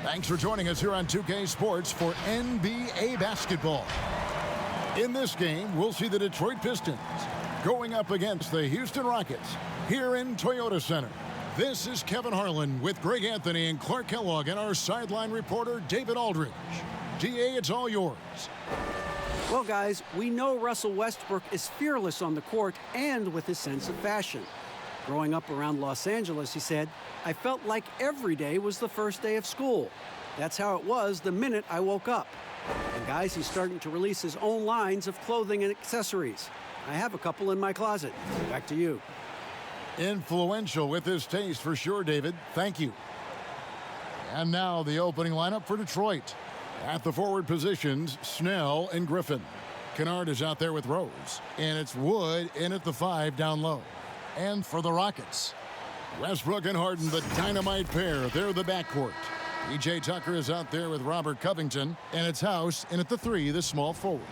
Thanks for joining us here on 2K Sports for NBA basketball. In this game, we'll see the Detroit Pistons going up against the Houston Rockets here in Toyota Center. This is Kevin Harlan with Greg Anthony and Clark Kellogg and our sideline reporter, David Aldridge. DA, it's all yours. Well, guys, we know Russell Westbrook is fearless on the court and with his sense of fashion. Growing up around Los Angeles, he said, I felt like every day was the first day of school. That's how it was the minute I woke up. And guys, he's starting to release his own lines of clothing and accessories. I have a couple in my closet. Back to you. Influential with his taste for sure, David. Thank you. And now the opening lineup for Detroit. At the forward positions, Snell and Griffin. Kennard is out there with Rose. And it's Wood in at the 5 down low. And for the Rockets, Westbrook and Harden, the dynamite pair. They're the backcourt. P.J. Tucker is out there with Robert Covington. And it's House in at the 3, the small forward.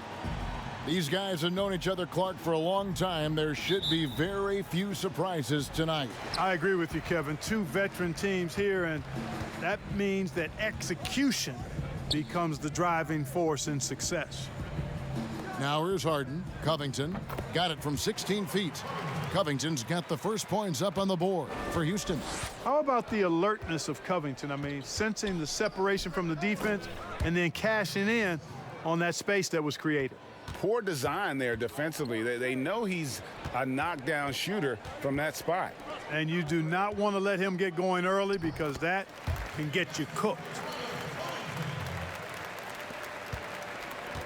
These guys have known each other, Clark, for a long time. There should be very few surprises tonight. I agree with you, Kevin. Two veteran teams here, and that means that execution becomes the driving force in success. Now here's Harden. Covington got it from 16 feet. Covington's got the first points up on the board for Houston. How about the alertness of Covington? I mean, sensing the separation from the defense and then cashing in on that space that was created. Poor design there defensively. They know he's a knockdown shooter from that spot. And you do not want to let him get going early because that can get you cooked.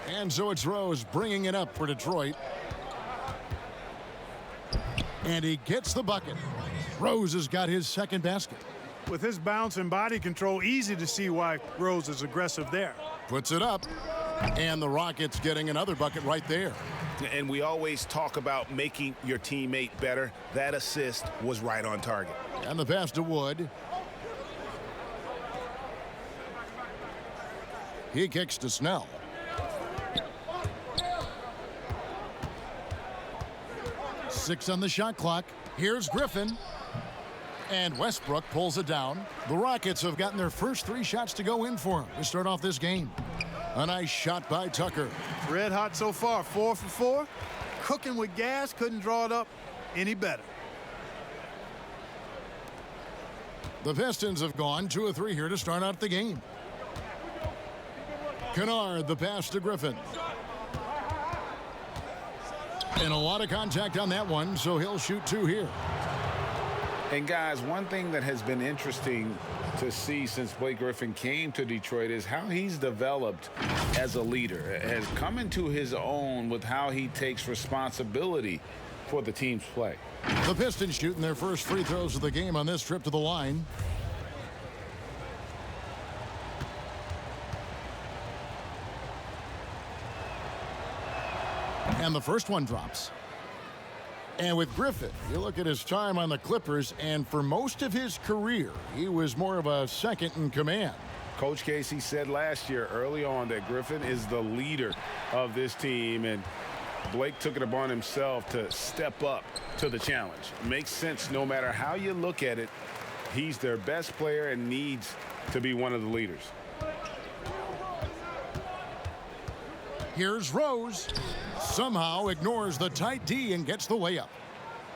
And so it's Rose bringing it up for Detroit. And he gets the bucket. Rose has got his second basket. With his bounce and body control, easy to see why Rose is aggressive there. Puts it up. And the Rockets getting another bucket right there. And we always talk about making your teammate better. That assist was right on target. And the pass to Wood. He kicks to Snell. Six on the shot clock. Here's Griffin. And Westbrook pulls it down. The Rockets have gotten their first 3 shots to go in for him to start off this game. A nice shot by Tucker. Red hot so far, 4 for 4. Cooking with gas, couldn't draw it up any better. The Pistons have gone 2 of 3 here to start out the game. Kennard, the pass to Griffin. And a lot of contact on that one, so he'll shoot 2 here. And guys, one thing that has been interesting to see since Blake Griffin came to Detroit is how he's developed as a leader, has come into his own with how he takes responsibility for the team's play. The Pistons shooting their first free throws of the game on this trip to the line. And the first one drops. And with Griffin, you look at his time on the Clippers, and for most of his career, he was more of a second in command. Coach Casey said last year early on that Griffin is the leader of this team, and Blake took it upon himself to step up to the challenge. Makes sense no matter how you look at it. He's their best player and needs to be one of the leaders. Here's Rose. Somehow ignores the tight D and gets the way up.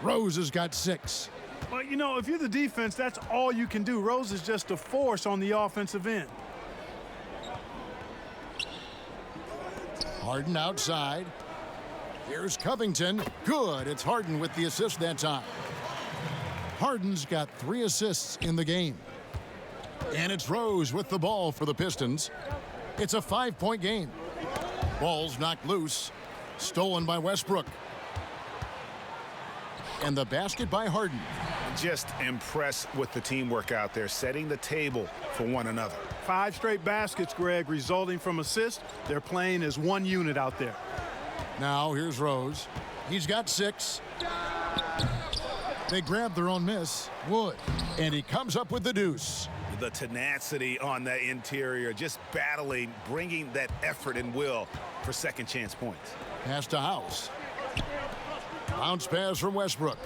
Rose has got 6. Well, you know, if you're the defense, that's all you can do. Rose is just a force on the offensive end. Harden outside. Here's Covington. Good. It's Harden with the assist that time. Harden's got 3 assists in the game. And it's Rose with the ball for the Pistons. It's a 5-point game. Ball's knocked loose. Stolen by Westbrook. And the basket by Harden. Just impressed with the teamwork out there, setting the table for one another. 5 straight baskets, Greg, resulting from assists. They're playing as one unit out there. Now here's Rose. He's got 6. They grab their own miss. Wood. And he comes up with the deuce. The tenacity on the interior, just battling, bringing that effort and will for second chance points. Pass to House. Bounce pass from Westbrook.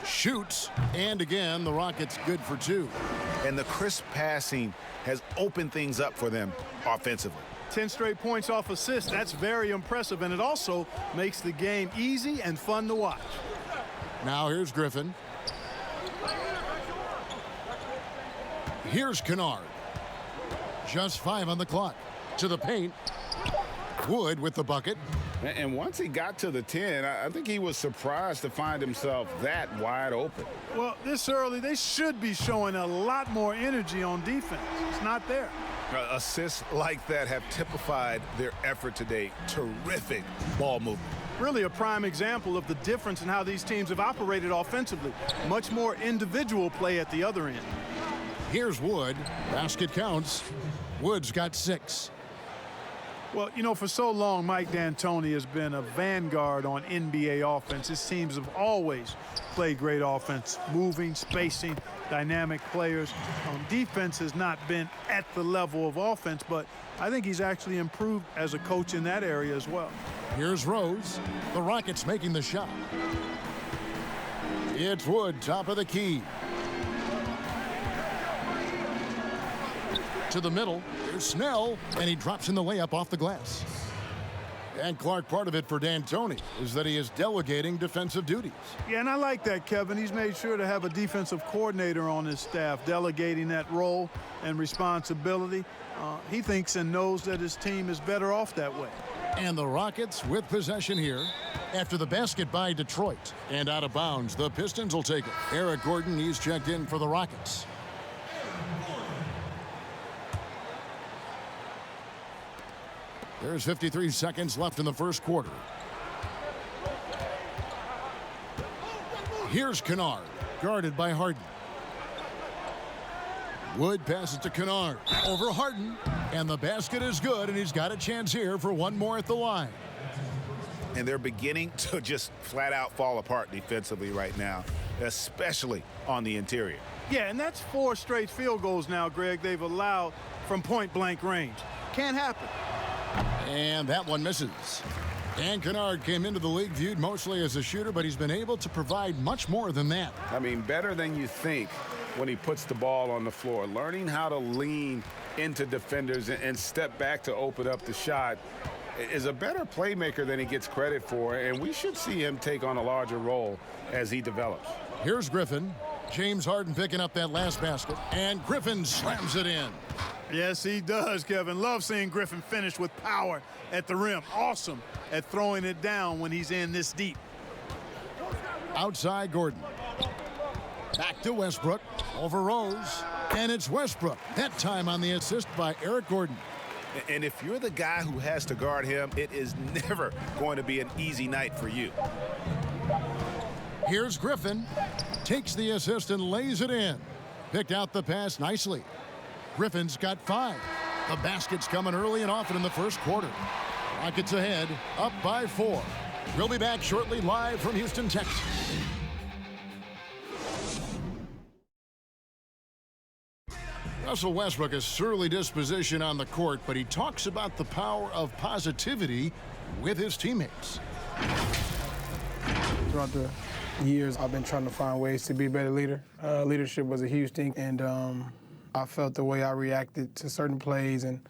Shoots, and again, the Rockets good for 2. And the crisp passing has opened things up for them offensively. 10 straight points off assists. That's very impressive, and it also makes the game easy and fun to watch. Now here's Griffin. Here's Kennard. Just 5 on the clock. To the paint. Wood with the bucket. And once he got to the 10, I think he was surprised to find himself that wide open. Well, this early, they should be showing a lot more energy on defense. It's not there. Assists like that have typified their effort today. Terrific ball movement. Really a prime example of the difference in how these teams have operated offensively. Much more individual play at the other end. Here's Wood. Basket counts. Wood's got 6. Well, you know, for so long, Mike D'Antoni has been a vanguard on NBA offense. His teams have always played great offense, moving, spacing, dynamic players. Defense has not been at the level of offense, but I think he's actually improved as a coach in that area as well. Here's Rose. The Rockets making the shot. It's Wood, top of the key. To the middle. Here's Snell, and he drops in the layup off the glass. And Clark, part of it for D'Antoni is that he is delegating defensive duties. Yeah, and I like that, Kevin. He's made sure to have a defensive coordinator on his staff, delegating that role and responsibility. He thinks and knows that his team is better off that way. And the Rockets with possession here after the basket by Detroit. And out of bounds, the Pistons will take it. Eric Gordon, he's checked in for the Rockets. There's 53 seconds left in the first quarter. Here's Kennard, guarded by Harden. Wood passes to Kennard, over Harden, and the basket is good, and he's got a chance here for one more at the line. And they're beginning to just flat out fall apart defensively right now, especially on the interior. Yeah, and that's 4 straight field goals now, Greg, they've allowed from point-blank range. Can't happen. And that one misses. Dan Kennard came into the league viewed mostly as a shooter, but he's been able to provide much more than that. I mean, better than you think when he puts the ball on the floor. Learning how to lean into defenders and step back to open up the shot is a better playmaker than he gets credit for, and we should see him take on a larger role as he develops. Here's Griffin. James Harden picking up that last basket, and Griffin slams it in. Yes, he does, Kevin. Love seeing Griffin finish with power at the rim. Awesome at throwing it down when he's in this deep. Outside Gordon. Back to Westbrook. Over Rose. And it's Westbrook. That time on the assist by Eric Gordon. And if you're the guy who has to guard him, it is never going to be an easy night for you. Here's Griffin. Takes the assist and lays it in. Picked out the pass nicely. Griffin's got 5. The basket's coming early and often in the first quarter. Rockets ahead, up by 4. We'll be back shortly live from Houston, Texas. Russell Westbrook has surly disposition on the court, but he talks about the power of positivity with his teammates. Throughout the years, I've been trying to find ways to be a better leader. Leadership was a huge thing, and I felt the way I reacted to certain plays and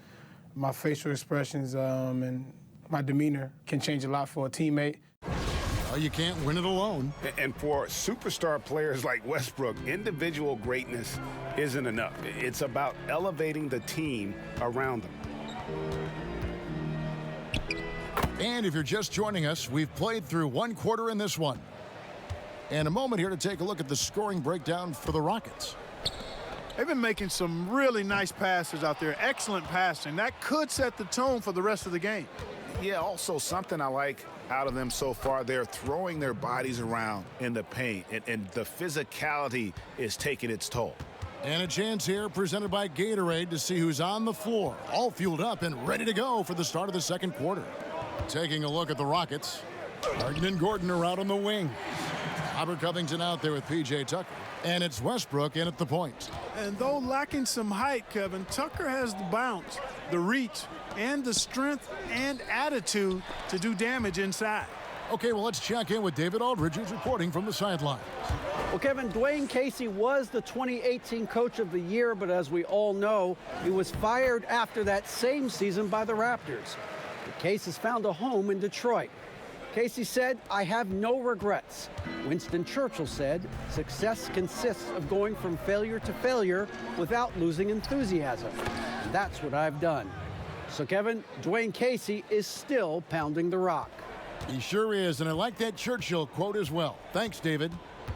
my facial expressions and my demeanor can change a lot for a teammate. Well, you can't win it alone. And for superstar players like Westbrook, individual greatness isn't enough. It's about elevating the team around them. And if you're just joining us, we've played through one quarter in this one. And a moment here to take a look at the scoring breakdown for the Rockets. They've been making some really nice passes out there. Excellent passing. That could set the tone for the rest of the game. Yeah, also something I like out of them so far, they're throwing their bodies around in the paint, and the physicality is taking its toll. And a chance here presented by Gatorade to see who's on the floor, all fueled up and ready to go for the start of the second quarter. Taking a look at the Rockets, Harden and Gordon are out on the wing. Robert Covington out there with P.J. Tucker. And it's Westbrook in at the point. And though lacking some height, Kevin, Tucker has the bounce, the reach, and the strength and attitude to do damage inside. Okay, well, let's check in with David Aldridge, who's reporting from the sideline. Well, Kevin, Dwayne Casey was the 2018 Coach of the Year, but as we all know, he was fired after that same season by the Raptors. The case has found a home in Detroit. Casey said, "I have no regrets." Winston Churchill said, "Success consists of going from failure to failure without losing enthusiasm. And that's what I've done." So, Kevin, Dwayne Casey is still pounding the rock. He sure is, and I like that Churchill quote as well. Thanks, David.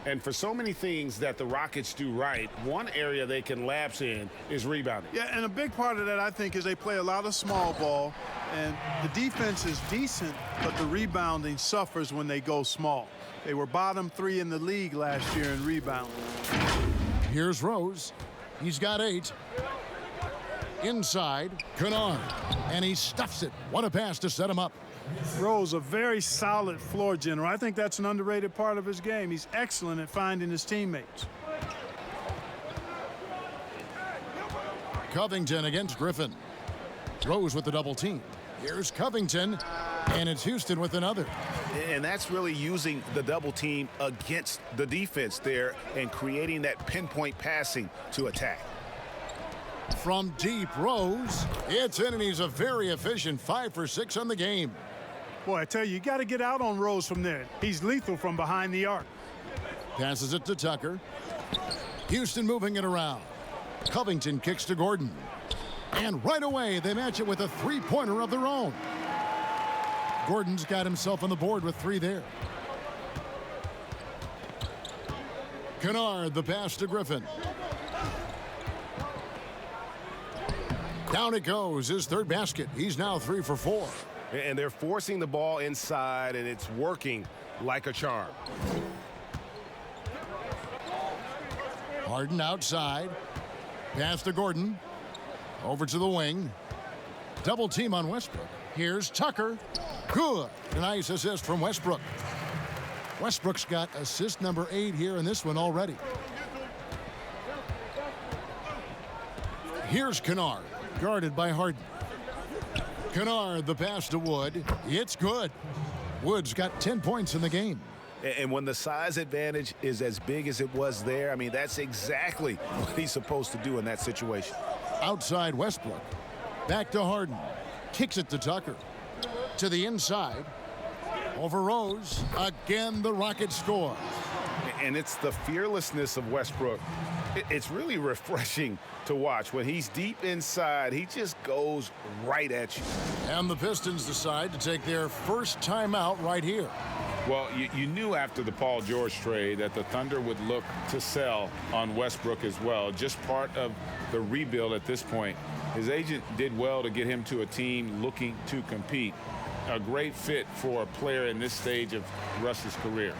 And for so many things that the Rockets do right, one area they can lapse in is rebounding. Yeah, and a big part of that, I think, is they play a lot of small ball, and the defense is decent, but the rebounding suffers when they go small. They were bottom 3 in the league last year in rebounding. Here's Rose. He's got 8. Inside, Kennard, and he stuffs it. What a pass to set him up. Rose, a very solid floor general. I think that's an underrated part of his game. He's excellent at finding his teammates. Covington against Griffin. Rose with the double team. Here's Covington, and it's Houston with another. And that's really using the double team against the defense there and creating that pinpoint passing to attack. From deep, Rose. It's in, and he's a very efficient 5 for 6 on the game. Boy, I tell you, you got to get out on Rose from there. He's lethal from behind the arc. Passes it to Tucker. Houston moving it around. Covington kicks to Gordon. And right away, they match it with a three-pointer of their own. Gordon's got himself on the board with 3 there. Kennard, the pass to Griffin. Down it goes, his 3rd basket. He's now 3 for 4. And they're forcing the ball inside, and it's working like a charm. Harden outside. Pass to Gordon. Over to the wing. Double team on Westbrook. Here's Tucker. Good. A nice assist from Westbrook. Westbrook's got assist number 8 here in this one already. Here's Kennard, guarded by Harden. Kennard, the pass to Wood. It's good. Wood's got 10 points in the game. And when the size advantage is as big as it was there, I mean, that's exactly what he's supposed to do in that situation. Outside Westbrook. Back to Harden. Kicks it to Tucker. To the inside. Over Rose. Again, the Rockets score. And it's the fearlessness of Westbrook. It's really refreshing to watch. When he's deep inside, he just goes right at you. And the Pistons decide to take their first timeout right here. Well, you knew after the Paul George trade that the Thunder would look to sell on Westbrook as well. Just part of the rebuild at this point. His agent did well to get him to a team looking to compete. A great fit for a player in this stage of Russ's career.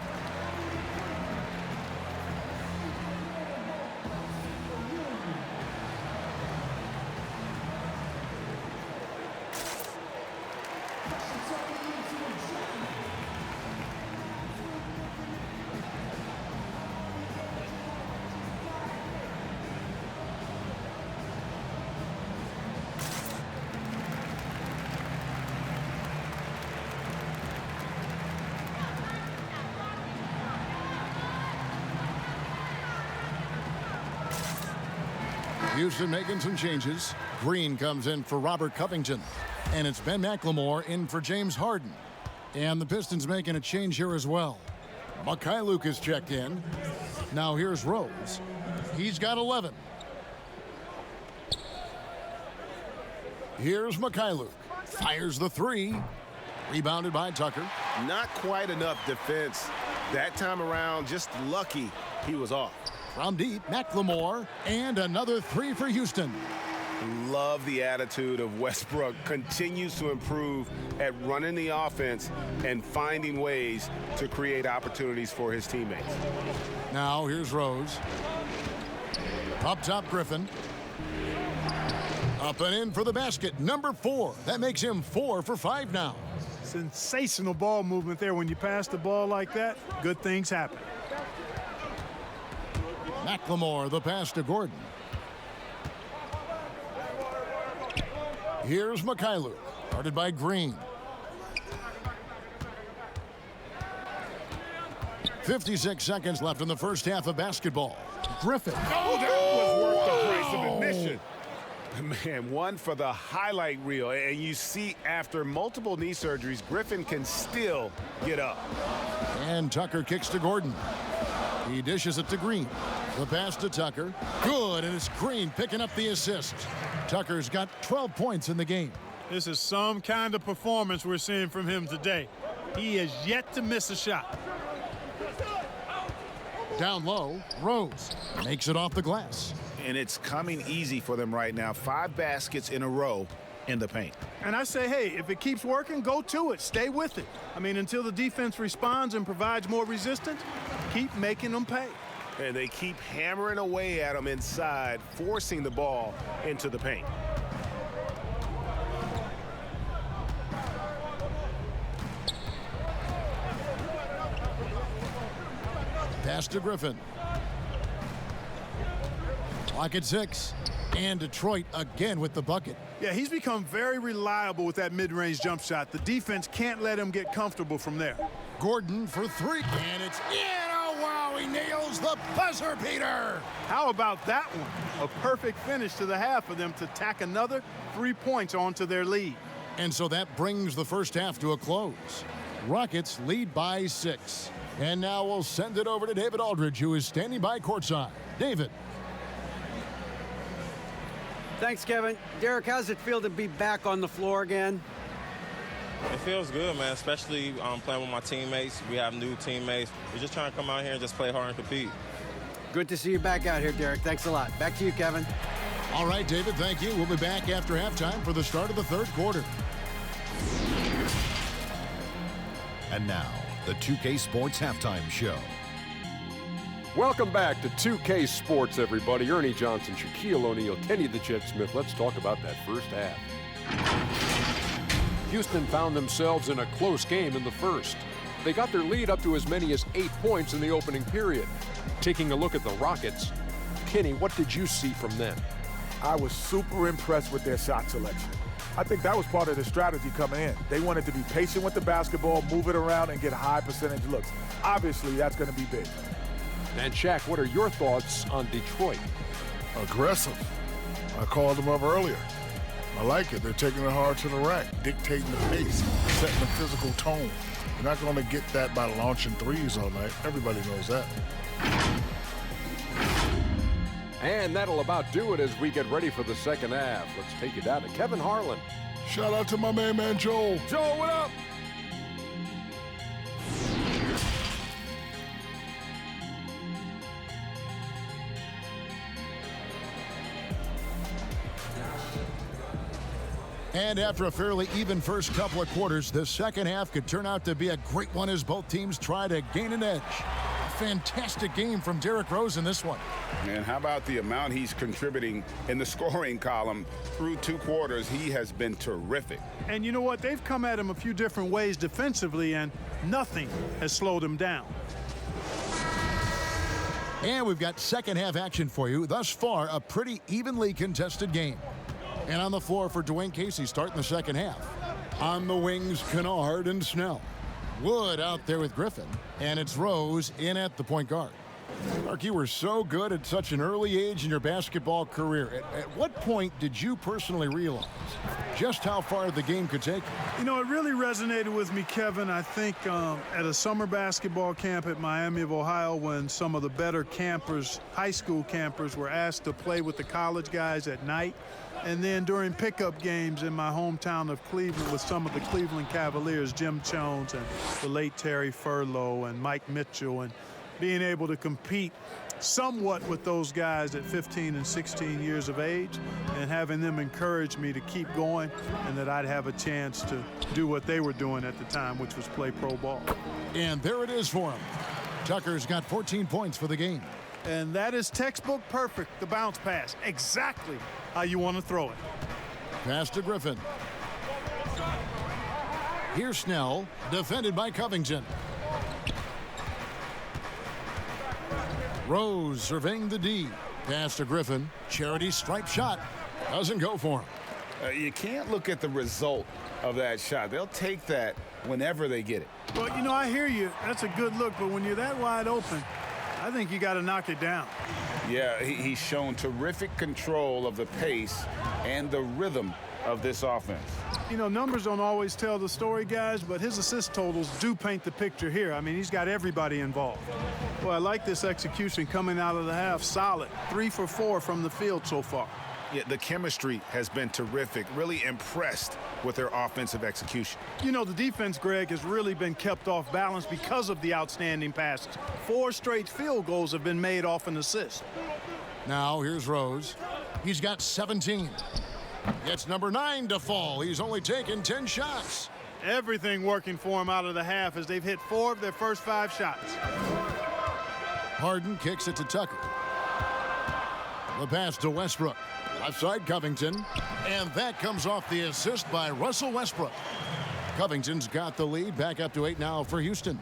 Houston making some changes. Green comes in for Robert Covington. And it's Ben McLemore in for James Harden. And the Pistons making a change here as well. Mikhailuk is checked in. Now here's Rose. He's got 11. Here's Mikhailuk. Fires the 3. Rebounded by Tucker. Not quite enough defense that time around. Just lucky he was off. From deep, McLemore, and another 3 for Houston. Love the attitude of Westbrook. Continues to improve at running the offense and finding ways to create opportunities for his teammates. Now here's Rose. Up top, Griffin. Up and in for the basket, number 4. That makes him 4 for 5 now. Sensational ball movement there. When you pass the ball like that, good things happen. McLemore, the pass to Gordon. Here's Mikhailuk, guarded by Green. 56 seconds left in the first half of basketball. Griffin. Oh, that was worth the price of admission. Man, one for the highlight reel. And you see, after multiple knee surgeries, Griffin can still get up. And Tucker kicks to Gordon. He dishes it to Green. The pass to Tucker. Good, and it's Green picking up the assist. Tucker's got 12 points in the game. This is some kind of performance we're seeing from him today. He has yet to miss a shot. Down low, Rose makes it off the glass. And it's coming easy for them right now. 5 baskets in a row in the paint. And I say, hey, if it keeps working, go to it. Stay with it. I mean, until the defense responds and provides more resistance, keep making them pay. And they keep hammering away at him inside, forcing the ball into the paint. Pass to Griffin. Clock at 6. And Detroit again with the bucket. Yeah, he's become very reliable with that mid-range jump shot. The defense can't let him get comfortable from there. Gordon for 3. And it's in. Oh, wow, he nails the buzzer beater. How about that one? A perfect finish to the half for them to tack another 3 points onto their lead. And so that brings the first half to a close. Rockets lead by 6. And now we'll send it over to David Aldridge, who is standing by courtside. David. Thanks, Kevin. Derek, how's it feel to be back on the floor again? It feels good, man, especially playing with my teammates. We have new teammates. We're just trying to come out here and just play hard and compete. Good to see you back out here, Derek. Thanks a lot. Back to you, Kevin. All right, David, thank you. We'll be back after halftime for the start of the third quarter. And now, the 2K Sports Halftime Show. Welcome back to 2K Sports, everybody. Ernie Johnson, Shaquille O'Neal, Kenny the Jet Smith. Let's talk about that first half. Houston found themselves in a close game in the first. They got their lead up to as many as 8 points in the opening period. Taking a look at the Rockets, Kenny, what did you see from them? I was super impressed with their shot selection. I think that was part of the strategy coming in. They wanted to be patient with the basketball, move it around, and get high percentage looks. Obviously, that's going to be big. And Shaq, what are your thoughts on Detroit? Aggressive. I called them up earlier. I like it. They're taking it hard to the rack, dictating the pace, setting the physical tone. You're not going to get that by launching threes all night. Everybody knows that. And that'll about do it as we get ready for the second half. Let's take it down to Kevin Harlan. Shout out to my main man, Joel. Joel, what up? And after a fairly even first couple of quarters, the second half could turn out to be a great one as both teams try to gain an edge. A fantastic game from Derrick Rose in this one. Man, how about the amount he's contributing in the scoring column through 2 quarters? He has been terrific. And you know what? They've come at him a few different ways defensively, and nothing has slowed him down. And we've got second half action for you. Thus far, a pretty evenly contested game. And on the floor for Dwayne Casey starting the second half. On the wings, Kennard and Snell. Wood out there with Griffin. And it's Rose in at the point guard. Mark, you were so good at such an early age in your basketball career. At what point did you personally realize just how far the game could take you? You know, it really resonated with me, Kevin, I think at a summer basketball camp at Miami of Ohio when some of the better campers, high school campers, were asked to play with the college guys at night. And then during pickup games in my hometown of Cleveland with some of the Cleveland Cavaliers, Jim Jones and the late Terry Furlow and Mike Mitchell, and being able to compete somewhat with those guys at 15 and 16 years of age and having them encourage me to keep going and that I'd have a chance to do what they were doing at the time, which was play pro ball. And there it is for him. Tucker's got 14 points for the game. And that is textbook perfect, the bounce pass. Exactly how you want to throw it. Pass to Griffin. Here's Snell, defended by Covington. Rose surveying the D. Pass to Griffin. Charity stripe shot. Doesn't go for him. You can't look at the result of that shot. They'll take that whenever they get it. Well, you know, I hear you. That's a good look, but when you're that wide open, I think you got to knock it down. Yeah, he's shown terrific control of the pace and the rhythm of this offense. You know, numbers don't always tell the story, guys, but his assist totals do paint the picture here. I mean, he's got everybody involved. Well, I like this execution coming out of the half. Solid. 3 for 4 from the field so far. Yeah, the chemistry has been terrific. Really impressed with their offensive execution. You know, the defense, Greg, has really been kept off balance because of the outstanding passes. 4 straight field goals have been made off an assist. Now here's Rose. He's got 17. Gets number 9 to fall. He's only taken 10 shots. Everything working for him out of the half as they've hit 4 of their first 5 shots. Harden kicks it to Tucker. The pass to Westbrook. Left side Covington. And that comes off the assist by Russell Westbrook. Covington's got the lead. Back up to 8 now for Houston.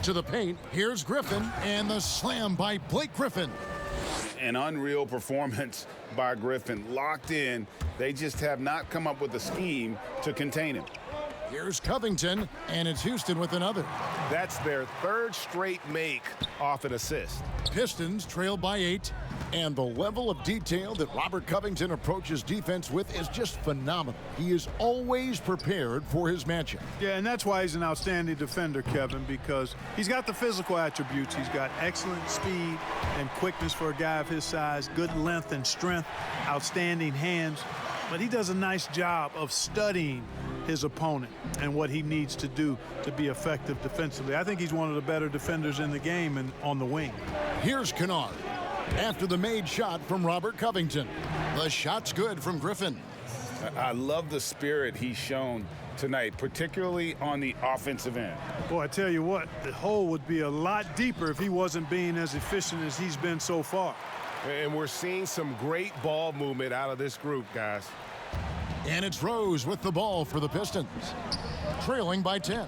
To the paint. Here's Griffin. And the slam by Blake Griffin. An unreal performance by Griffin. Locked in. They just have not come up with a scheme to contain him. Here's Covington, and it's Houston with another. That's their 3rd straight make off an assist. Pistons trail by 8, and the level of detail that Robert Covington approaches defense with is just phenomenal. He is always prepared for his matchup. Yeah, and that's why he's an outstanding defender, Kevin, because he's got the physical attributes. He's got excellent speed and quickness for a guy of his size, good length and strength, outstanding hands, but he does a nice job of studying his opponent and what he needs to do to be effective defensively. I think he's one of the better defenders in the game and on the wing. Here's Kennard after the made shot from Robert Covington. The shot's good from Griffin. I love the spirit he's shown tonight, particularly on the offensive end. Boy, I tell you what, the hole would be a lot deeper if he wasn't being as efficient as he's been so far. And we're seeing some great ball movement out of this group, guys. And it's Rose with the ball for the Pistons. Trailing by 10.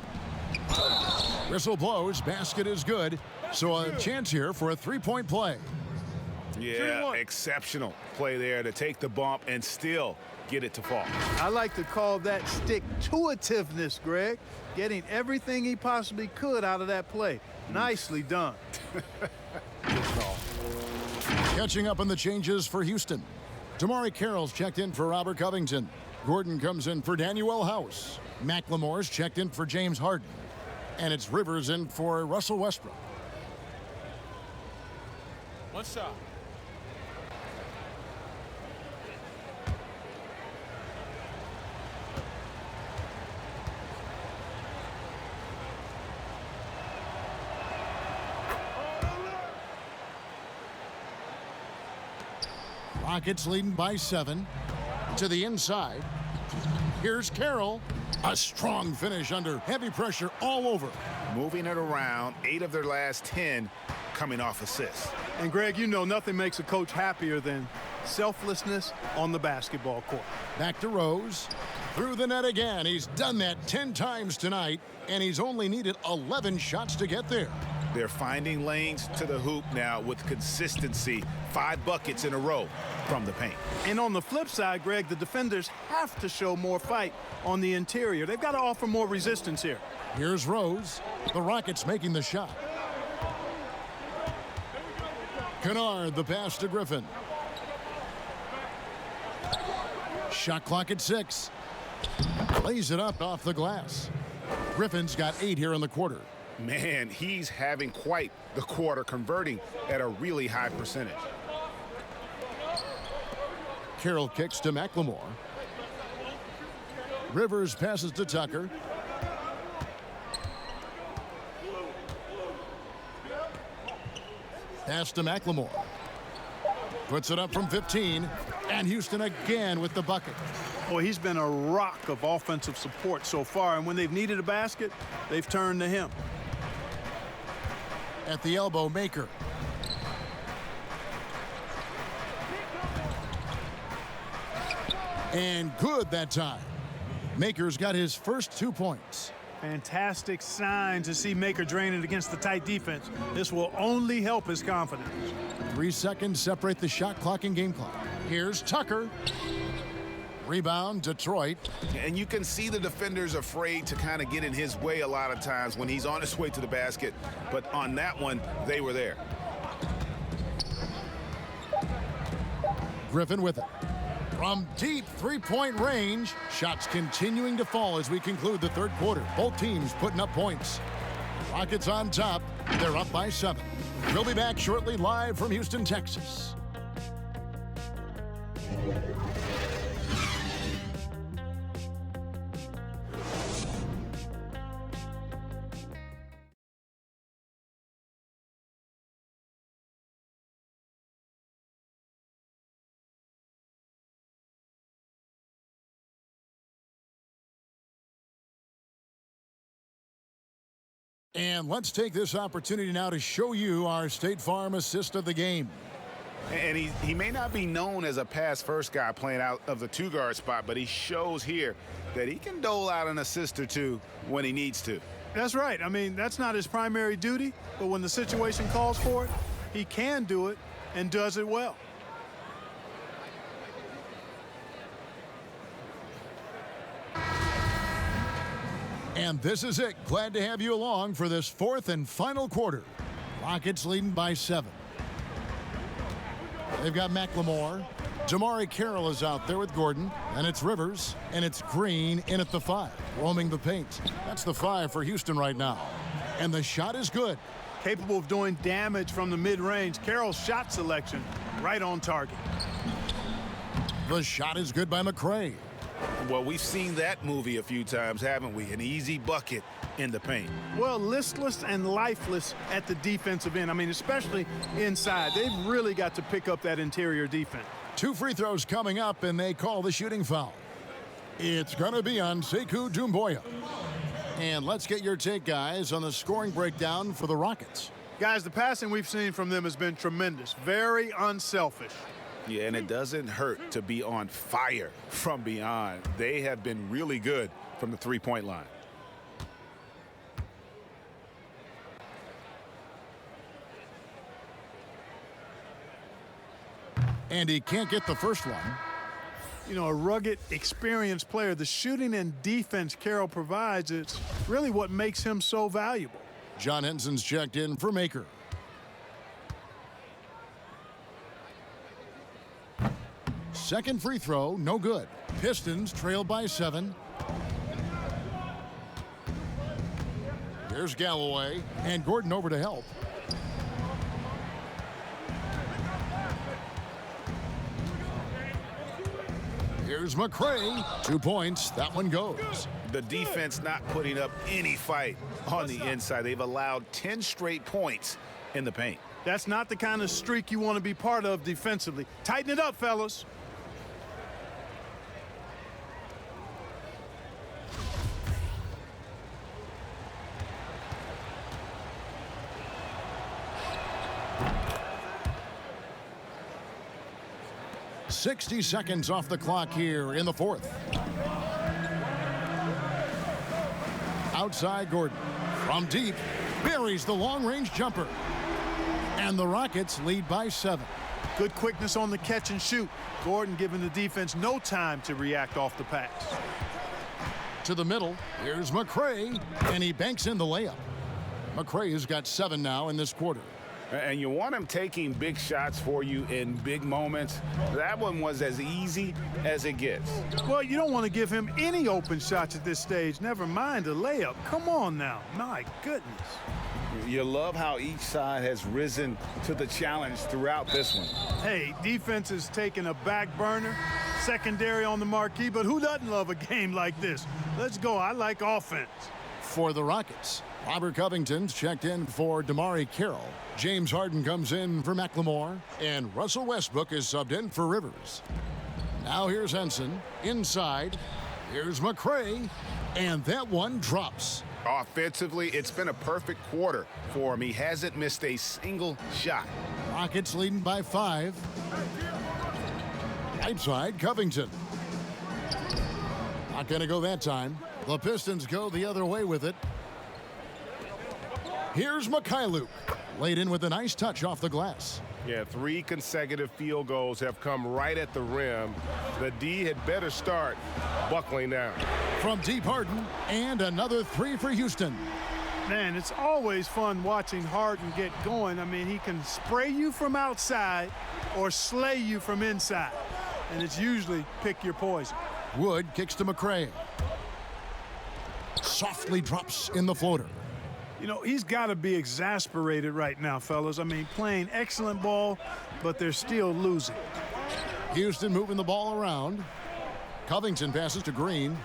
Whistle blows, basket is good. So a chance here for a 3-point play. Yeah, exceptional play there to take the bump and still get it to fall. I like to call that stick-to-itiveness, Greg. Getting everything he possibly could out of that play. Nicely done. Good call. Catching up on the changes for Houston. Damari Carroll's checked in for Robert Covington. Gordon comes in for Danuel House. McLemore's checked in for James Harden. And it's Rivers in for Russell Westbrook. One shot. Rockets leading by 7. To the inside. Here's Carroll. A strong finish under heavy pressure all over. Moving it around, 8 of their last 10 coming off assists. And Greg, you know nothing makes a coach happier than selflessness on the basketball court. Back to Rose. Through the net again. He's done that 10 times tonight, and he's only needed 11 shots to get there. They're finding lanes to the hoop now with consistency. 5 buckets in a row from the paint. And on the flip side, Greg, the defenders have to show more fight on the interior. They've got to offer more resistance here. Here's Rose. The Rockets making the shot. Kennard, the pass to Griffin. Shot clock at 6. Lays it up off the glass. Griffin's got 8 here in the quarter. Man, he's having quite the quarter, converting at a really high percentage. Carroll kicks to McLemore. Rivers passes to Tucker. Pass to McLemore. Puts it up from 15. And Houston again with the bucket. Boy, he's been a rock of offensive support so far. And when they've needed a basket, they've turned to him. At the elbow, Maker. And good that time. Maker's got his first 2 points. Fantastic sign to see Maker drain it against the tight defense. This will only help his confidence. 3 seconds separate the shot clock and game clock. Here's Tucker. Rebound, Detroit. And you can see the defenders afraid to kind of get in his way a lot of times when he's on his way to the basket. But on that one, they were there. Griffin with it. From deep three-point range, shots continuing to fall as we conclude the third quarter. Both teams putting up points. Rockets on top. They're up by 7. We'll be back shortly live from Houston, Texas. And let's take this opportunity now to show you our State Farm assist of the game. And he may not be known as a pass-first guy playing out of the two-guard spot, but he shows here that he can dole out an assist or two when he needs to. That's right. I mean, that's not his primary duty, but when the situation calls for it, he can do it and does it well. And this is it. Glad to have you along for this fourth and final quarter. Rockets leading by 7. They've got McLemore. Damari Carroll is out there with Gordon. And it's Rivers. And it's Green in at the 5, roaming the paint. That's the 5 for Houston right now. And the shot is good. Capable of doing damage from the mid-range. Carroll's shot selection right on target. The shot is good by McCray. Well, we've seen that movie a few times, haven't we? An easy bucket in the paint. Well, listless and lifeless at the defensive end. I mean, especially inside. They've really got to pick up that interior defense. 2 free throws coming up, and they call the shooting foul. It's going to be on Sekou Doumbouya. And let's get your take, guys, on the scoring breakdown for the Rockets. Guys, the passing we've seen from them has been tremendous. Very unselfish. Yeah, and it doesn't hurt to be on fire from beyond. They have been really good from the three-point line. And he can't get the first one. You know, a rugged, experienced player. The shooting and defense Carroll provides, it's really what makes him so valuable. John Henson's checked in for Maker. Second free throw, no good. Pistons trail by 7. Here's Galloway, and Gordon over to help. Here's McCray. 2 points. That one goes. The defense not putting up any fight on the inside. They've allowed 10 straight points in the paint. That's not the kind of streak you want to be part of defensively. Tighten it up, fellas. .60 seconds off the clock here in the fourth. Outside Gordon. From deep, buries the long-range jumper. And the Rockets lead by 7. Good quickness on the catch and shoot. Gordon giving the defense no time to react off the pass. To the middle, here's McCray, and he banks in the layup. McCray has got 7 now in this quarter. And you want him taking big shots for you in big moments. That one was as easy as it gets. Well, you don't want to give him any open shots at this stage. Never mind a layup. Come on now. My goodness. You love how each side has risen to the challenge throughout this one. Hey, defense is taking a back burner, secondary on the marquee, but who doesn't love a game like this? Let's go. I like offense. For the Rockets, Robert Covington's checked in for Damari Carroll. James Harden comes in for McLemore, and Russell Westbrook is subbed in for Rivers. Now here's Henson inside. Here's McCray, and that one drops. Offensively, it's been a perfect quarter for him. He hasn't missed a single shot. Rockets leading by 5. Right side, Covington. Not going to go that time. The Pistons go the other way with it. Here's Mikhailuk. Laid in with a nice touch off the glass. Yeah, 3 consecutive field goals have come right at the rim. The D had better start buckling down. From deep, Harden, and another 3 for Houston. Man, it's always fun watching Harden get going. I mean, he can spray you from outside or slay you from inside. And it's usually pick your poison. Wood kicks to McCray. Softly drops in the floater. You know, he's got to be exasperated right now, fellas. I mean, playing excellent ball, but they're still losing. Houston moving the ball around. Covington passes to Green.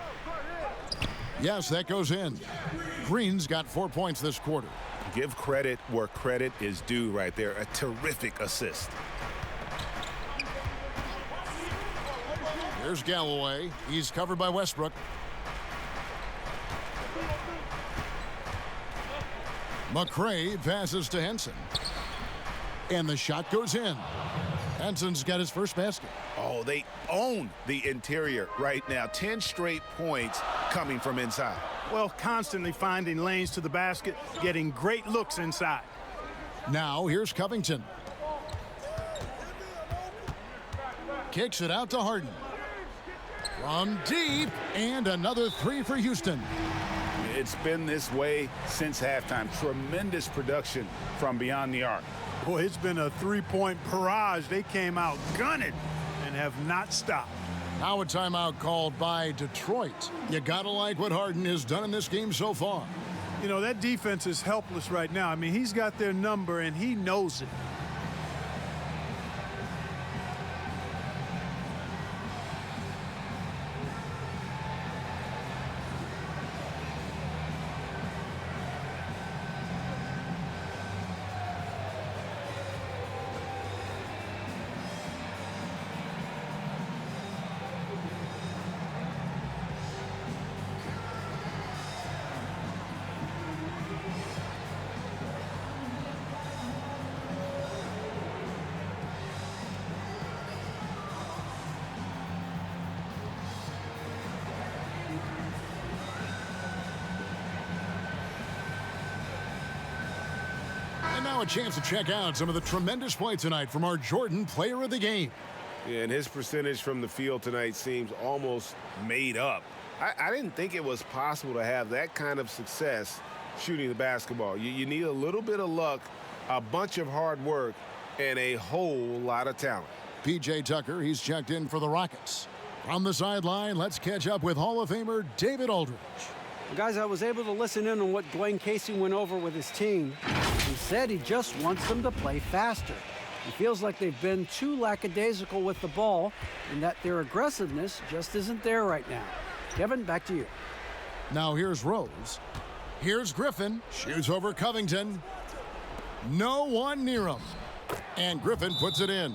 Yes, that goes in. Green's got 4 points this quarter. Give credit where credit is due right there. A terrific assist. Here's Galloway. He's covered by Westbrook. McCray passes to Henson. And the shot goes in. Henson's got his first basket. Oh, they own the interior right now. 10 straight points coming from inside. Well, constantly finding lanes to the basket, getting great looks inside. Now here's Covington. Kicks it out to Harden. From deep, and another 3 for Houston. It's been this way since halftime. Tremendous production from beyond the arc. Boy, it's been a three-point barrage. They came out gunning and have not stopped. Now a timeout called by Detroit. You gotta like what Harden has done in this game so far. You know, that defense is helpless right now. I mean, he's got their number, and he knows it. And now a chance to check out some of the tremendous play tonight from our Jordan Player of the Game. Yeah, and his percentage from the field tonight seems almost made up. I didn't think it was possible to have that kind of success shooting the basketball. You need a little bit of luck, a bunch of hard work, and a whole lot of talent. P.J. Tucker, he's checked in for the Rockets. From the sideline, let's catch up with Hall of Famer David Aldridge. Guys, I was able to listen in on what Dwayne Casey went over with his team. He said he just wants them to play faster. He feels like they've been too lackadaisical with the ball and that their aggressiveness just isn't there right now. Kevin, back to you. Now here's Rose. Here's Griffin. Shoots over Covington. No one near him. And Griffin puts it in.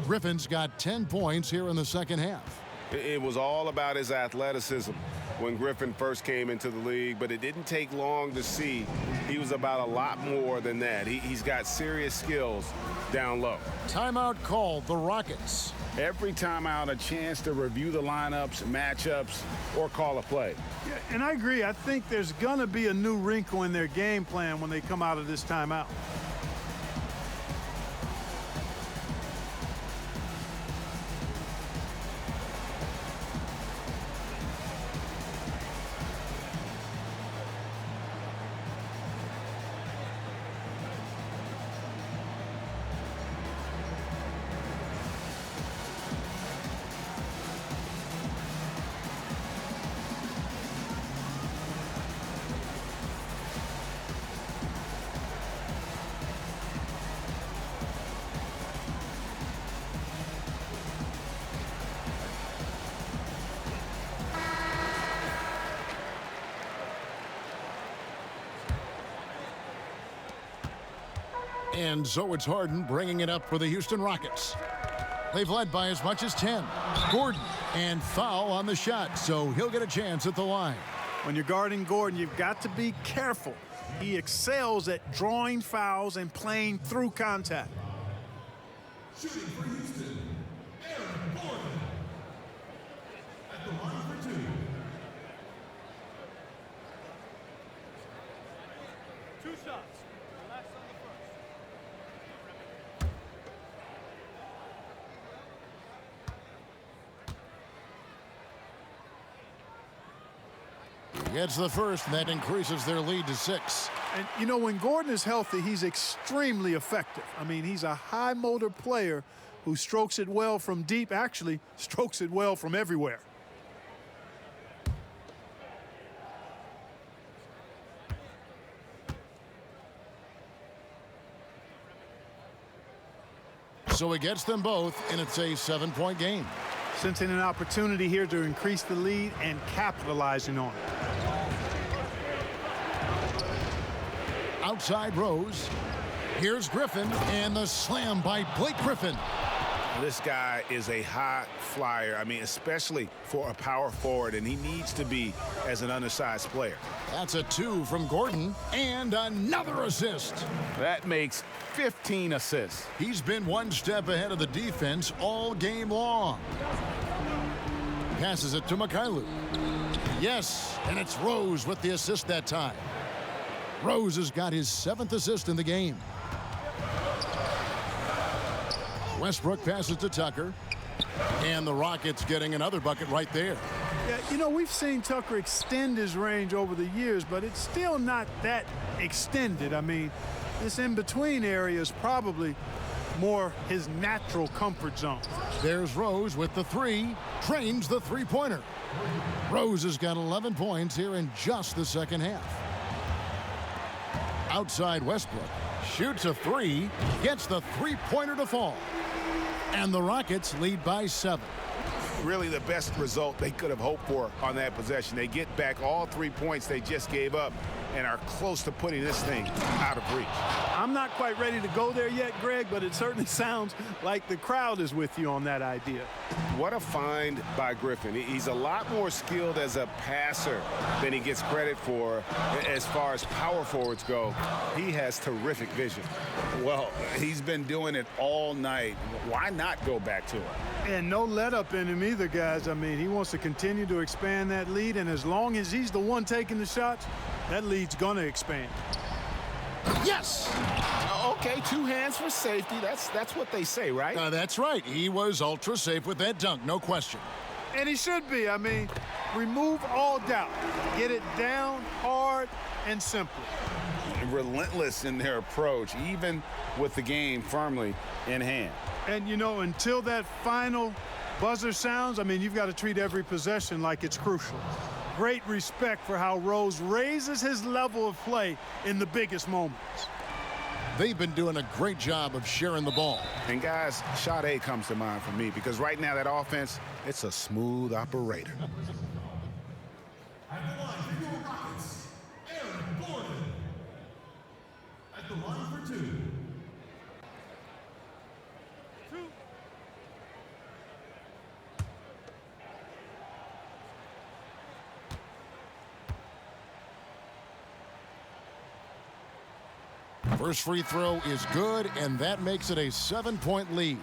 Griffin's got 10 points here in the second half. It was all about his athleticism when Griffin first came into the league, but it didn't take long to see he was about a lot more than that. He's got serious skills down low. Timeout called, the Rockets. Every timeout, a chance to review the lineups, matchups, or call a play. Yeah, and I agree. I think there's going to be a new wrinkle in their game plan when they come out of this timeout. And so it's Harden bringing it up for the Houston Rockets. They've led by as much as 10. Gordon, and foul on the shot, so he'll get a chance at the line. When you're guarding Gordon, you've got to be careful. He excels at drawing fouls and playing through contact. Shooting for Houston, Aaron Gordon. At the line for 2. Two shots. Last on the first. Gets the first, and that increases their lead to 6. And, you know, when Gordon is healthy, he's extremely effective. I mean, he's a high-motor player who strokes it well from deep, actually strokes it well from everywhere. So he gets them both, and it's a 7-point game. Sensing an opportunity here to increase the lead and capitalizing on it. Outside Rose. Here's Griffin, and the slam by Blake Griffin. This guy is a high flyer. I mean, especially for a power forward, and he needs to be as an undersized player. That's a 2 from Gordon, and another assist. That makes 15 assists. He's been one step ahead of the defense all game long. Passes it to Mikhailu. Yes, and it's Rose with the assist that time. Rose has got his 7th assist in the game. Westbrook passes to Tucker, and the Rockets getting another bucket right there. Yeah, you know, we've seen Tucker extend his range over the years, but it's still not that extended. I mean, this in-between area is probably more his natural comfort zone. There's Rose with the 3, trains the three-pointer. Rose has got 11 points here in just the second half. Outside Westbrook, shoots a 3, gets the three-pointer to fall. And the Rockets lead by 7. Really the best result they could have hoped for on that possession. They get back all 3 points they just gave up and are close to putting this thing out of reach. I'm not quite ready to go there yet, Greg, but it certainly sounds like the crowd is with you on that idea. What a find by Griffin. He's a lot more skilled as a passer than he gets credit for as far as power forwards go. He has terrific vision. Well, he's been doing it all night. Why not go back to it? And no let up in him either, guys. I mean, he wants to continue to expand that lead, and as long as he's the one taking the shots, that lead's going to expand. Yes! Okay, 2 hands for safety. That's what they say, right? That's right. He was ultra safe with that dunk, no question. And he should be. I mean, remove all doubt. Get it down hard and simple. Relentless in their approach, even with the game firmly in hand. And, you know, until that final buzzer sounds, I mean, you've got to treat every possession like it's crucial. Great respect for how Rose raises his level of play in the biggest moments. They've been doing a great job of sharing the ball. And, guys, shot A comes to mind for me because right now that offense, it's a smooth operator. At the line for your Rockets, Aaron Gordon. At the line for 2. First free throw is good, and that makes it a 7-point lead.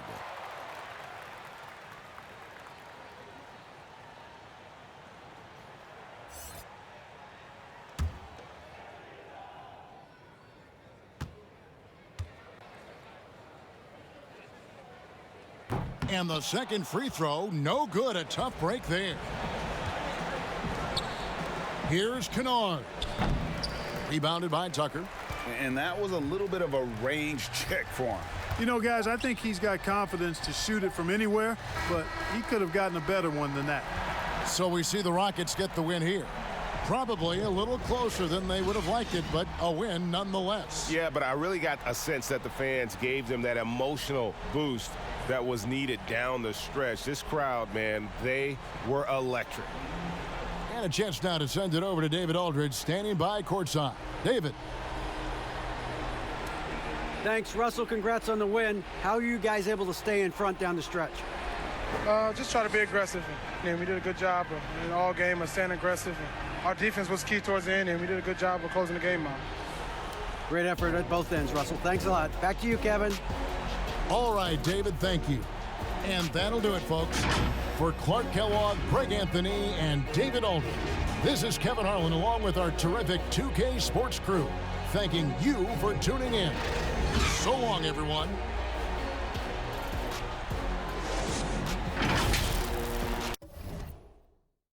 And the second free throw, no good. A tough break there. Here's Kennard. Rebounded by Tucker. And that was a little bit of a range check for him. You know, guys, I think he's got confidence to shoot it from anywhere, but he could have gotten a better one than that. So we see the Rockets get the win here. Probably a little closer than they would have liked it, but a win nonetheless. Yeah, but I really got a sense that the fans gave them that emotional boost that was needed down the stretch. This crowd, man, they were electric. And a chance now to send it over to David Aldridge, standing by courtside. David. Thanks, Russell. Congrats on the win. How are you guys able to stay in front down the stretch? Just try to be aggressive. And we did a good job in all game of staying aggressive. And our defense was key towards the end, and we did a good job of closing the game out. Great effort at both ends, Russell. Thanks a lot. Back to you, Kevin. All right, David, thank you. And that'll do it, folks. For Clark Kellogg, Greg Anthony, and David Aldridge, this is Kevin Harlan along with our terrific 2K Sports crew, thanking you for tuning in. So long, everyone.